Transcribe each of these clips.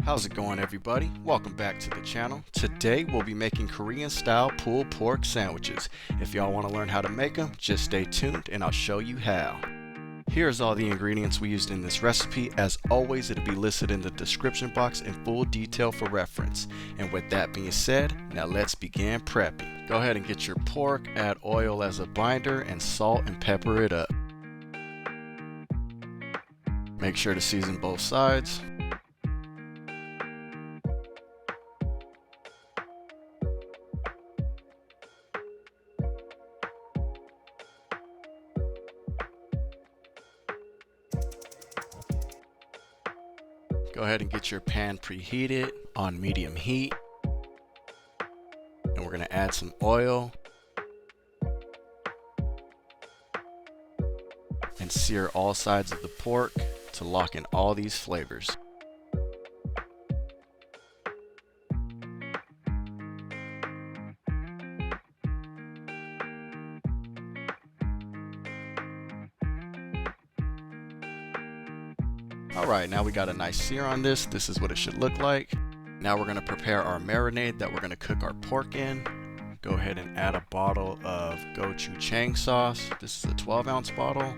How's it going, everybody? Welcome back to the channel. Today we'll be making Korean style pulled pork sandwiches. If y'all want to learn how to make them, just stay tuned and I'll show you how. Here's all the ingredients we used in this recipe. As always, it'll be listed in the description box in full detail for reference. And with that being said, now let's begin prepping. Go ahead and get your pork, add oil as a binder, and salt and pepper it up. Make sure to season both sides. Go ahead and get your pan preheated on medium heat. And we're going to add some oil. And sear all sides of the pork to lock in all these flavors. Alright, now we got a nice sear on this. This is what it should look like. Now we're going to prepare our marinade that we're going to cook our pork in. Go ahead and add a bottle of Gochujang sauce. This is a 12-ounce bottle.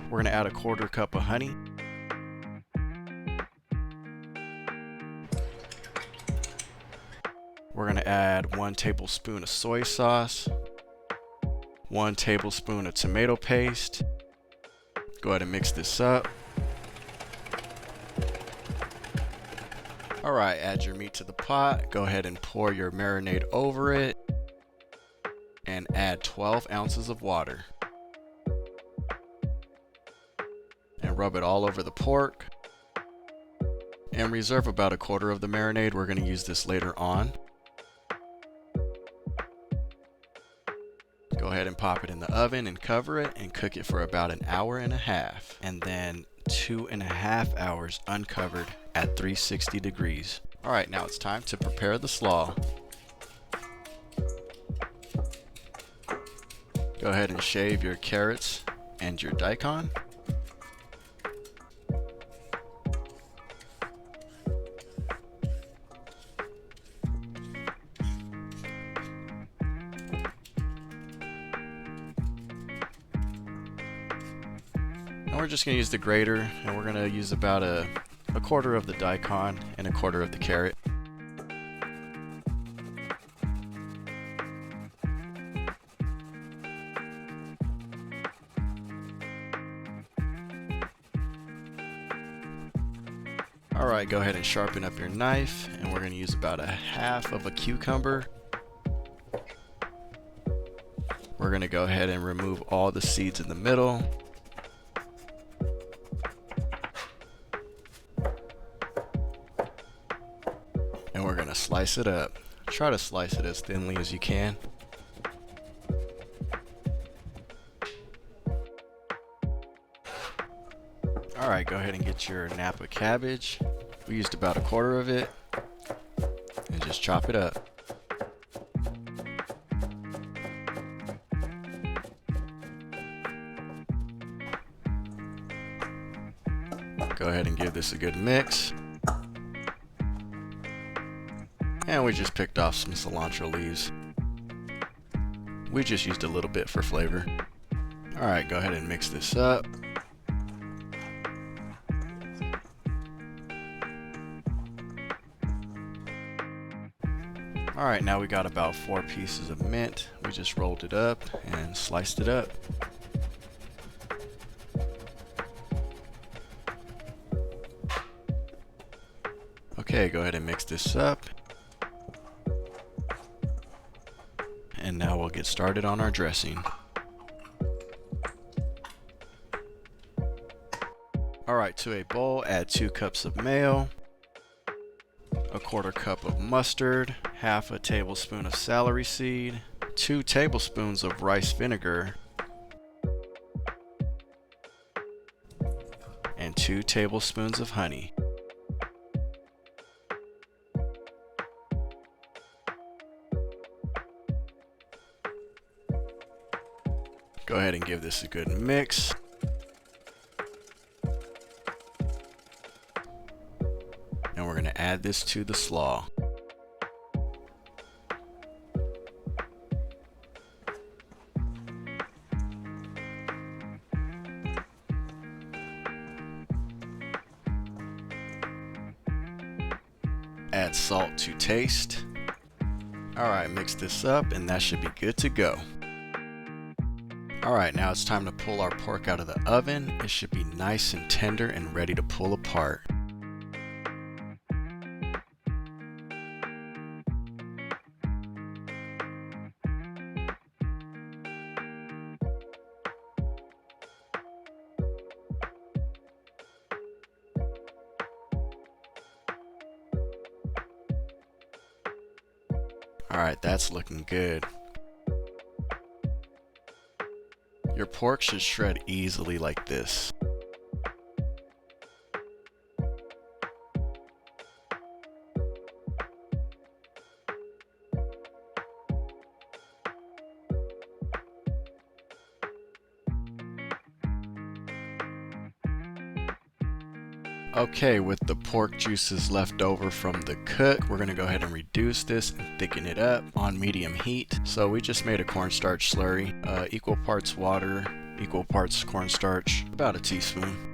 We're going to add a 1/4 cup of honey. We're going to add 1 tablespoon of soy sauce. 1 tablespoon of tomato paste. Go ahead and mix this up. Alright, add your meat to the pot. Go ahead and pour your marinade over it. And add 12 ounces of water. And rub it all over the pork. And reserve about 1/4 of the marinade. We're going to use this later on. Go ahead and pop it in the oven and cover it and cook it for about 1.5 hours. And then 2.5 hours uncovered at 360 degrees. Alright, now it's time to prepare the slaw. Go ahead and shave your carrots and your daikon. And we're just going to use the grater, and we're going to use about a 1/4 of the daikon and 1/4 of the carrot. Alright, go ahead and sharpen up your knife, and we're going to use about 1/2 of a cucumber. We're going to go ahead and remove all the seeds in the middle. And we're going to slice it up. Try to slice it as thinly as you can. Alright, go ahead and get your napa cabbage. We used about 1/4 of it. And just chop it up. Go ahead and give this a good mix. And we just picked off some cilantro leaves. We just used a little bit for flavor. Alright, go ahead and mix this up. Alright, now we got about 4 pieces of mint. We just rolled it up and sliced it up. Okay, go ahead and mix this up. And now we'll get started on our dressing. Alright, to a bowl, add 2 cups of mayo, 1/4 cup of mustard, 1/2 tablespoon of celery seed, 2 tablespoons of rice vinegar, and 2 tablespoons of honey. Go ahead and give this a good mix. And we're going to add this to the slaw. Add salt to taste. Alright, mix this up and that should be good to go. Alright, now it's time to pull our pork out of the oven. It should be nice and tender and ready to pull apart. Alright, that's looking good. Your pork should shred easily like this. Okay, with the pork juices left over from the cook, we're going to go ahead and reduce this and thicken it up on medium heat. So we just made a cornstarch slurry, equal parts water, equal parts cornstarch, about a teaspoon.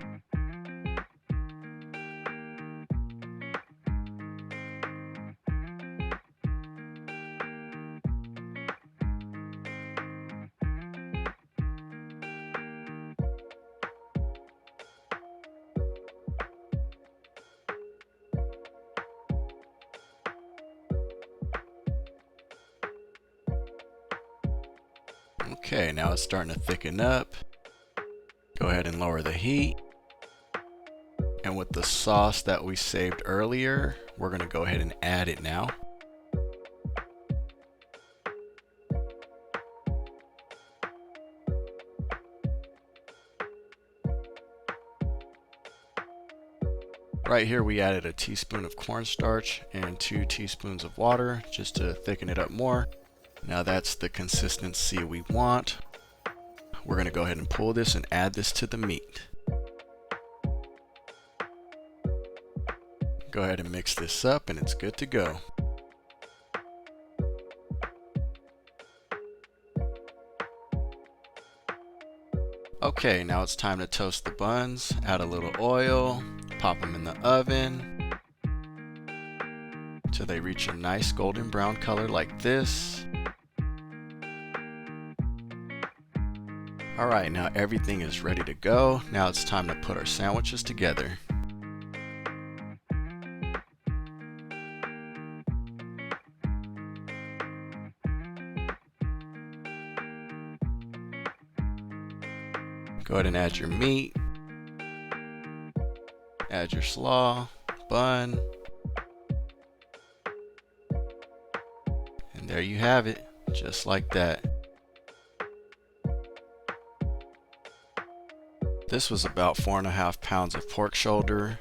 Okay, now it's starting to thicken up. Go ahead and lower the heat. And with the sauce that we saved earlier, we're going to go ahead and add it now. Right here we added a teaspoon of cornstarch and 2 teaspoons of water just to thicken it up more. Now that's the consistency we want. We're going to go ahead and pull this and add this to the meat. Go ahead and mix this up and it's good to go. Okay, now it's time to toast the buns. Add a little oil, pop them in the oven till they reach a nice golden brown color like this. Alright, now everything is ready to go. Now it's time to put our sandwiches together. Go ahead and add your meat. Add your slaw, bun. And there you have it, just like that. This was about 4.5 pounds of pork shoulder,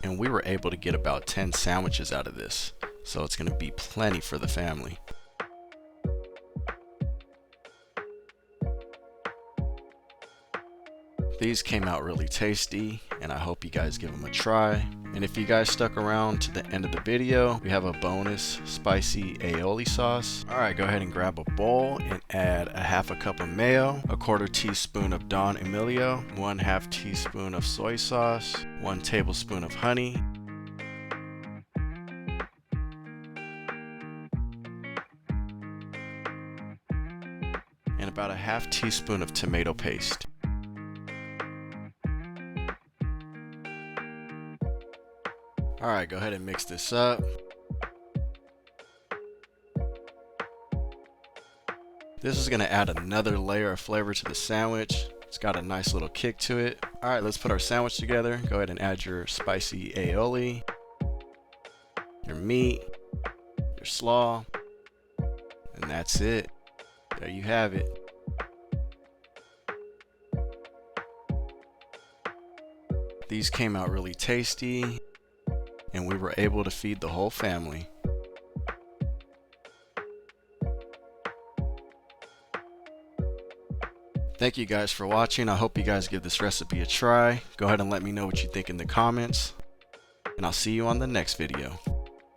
and we were able to get about 10 sandwiches out of this, so it's going to be plenty for the family. These came out really tasty, and I hope you guys give them a try. And if you guys stuck around to the end of the video, we have a bonus spicy aioli sauce. Alright, go ahead and grab a bowl and add a 1/2 cup of mayo, a 1/4 teaspoon of Don Emilio, 1/2 teaspoon of soy sauce, 1 tablespoon of honey, and about a 1/2 teaspoon of tomato paste. Alright, go ahead and mix this up. This is going to add another layer of flavor to the sandwich. It's got a nice little kick to it. Alright, let's put our sandwich together. Go ahead and add your spicy aioli, your meat, your slaw, and that's it. There you have it. These came out really tasty, and we were able to feed the whole family. Thank you guys for watching. I hope you guys give this recipe a try. Go ahead and let me know what you think in the comments. and I'll see you on the next video.